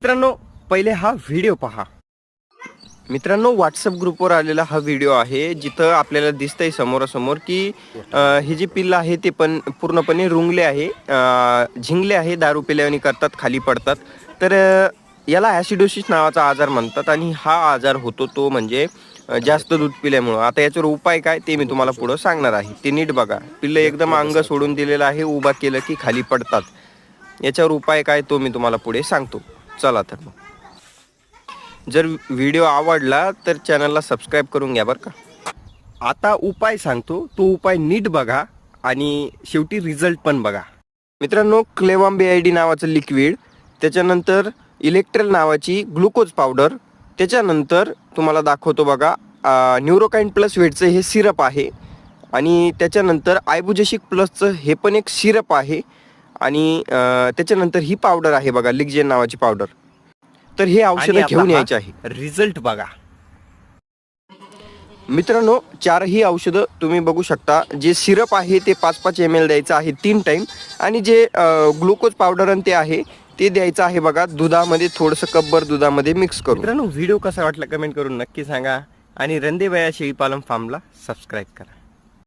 मित्रांनो, पहिले हा व्हिडिओ पहा. मित्रांनो, व्हॉट्सअप ग्रुपवर आलेला हा व्हिडिओ आहे, जिथं आपल्याला दिसतंय समोरासमोर की हे जे पिल्लं आहे ते पण पूर्णपणे रुंगले आहे, झिंगले आहे, दारू पिल्यावानी करतात, खाली पडतात. तर याला ॲसिडोसिस नावाचा आजार म्हणतात आणि हा आजार होतो तो म्हणजे जास्त दूध पिल्यामुळं. आता याच्यावर उपाय काय ते मी तुम्हाला पुढं सांगणार आहे. ते नीट बघा. पिल्लं एकदम अंग सोडून दिलेलं आहे, उभा केलं की खाली पडतात. याच्यावर उपाय काय तो मी तुम्हाला पुढे सांगतो. चला तर मग. जर व्हिडिओ आवडला तर चॅनलला सबस्क्राईब करून घ्या बरं का. आता उपाय सांगतो, तो उपाय नीट बघा आणि शेवटी रिझल्ट पण बघा. मित्रांनो, क्लेवाम BID नावाचं लिक्विड, त्याच्यानंतर इलेक्ट्रेल नावाची ग्लुकोज पावडर, त्याच्यानंतर तुम्हाला दाखवतो बघा न्यूरोकाइन प्लस वेटचं हे सिरप आहे आणि त्याच्यानंतर आयबुजेसिक प्लसचं हे पण एक सिरप आहे आणि त्याच्यानंतर ही पावडर आहे बघा, लिग्जेन नावाची पावडर. तर हे औषधं घेऊन यायचे आहे. रिझल्ट बघा. मित्रांनो, चारही औषधं तुम्ही बघू शकता. जे सिरप आहे ते 5-5 ml द्यायचं आहे 3 टाईम आणि जे ग्लुकोज पावडर आणि ते आहे ते द्यायचं आहे बघा दुधामध्ये, थोडंसं कपभर दुधामध्ये मिक्स करून. मित्रांनो, व्हिडिओ कसा वाटला कमेंट करून नक्की सांगा आणि रंदेबाया शेळी पालन फार्मला सबस्क्राईब करा.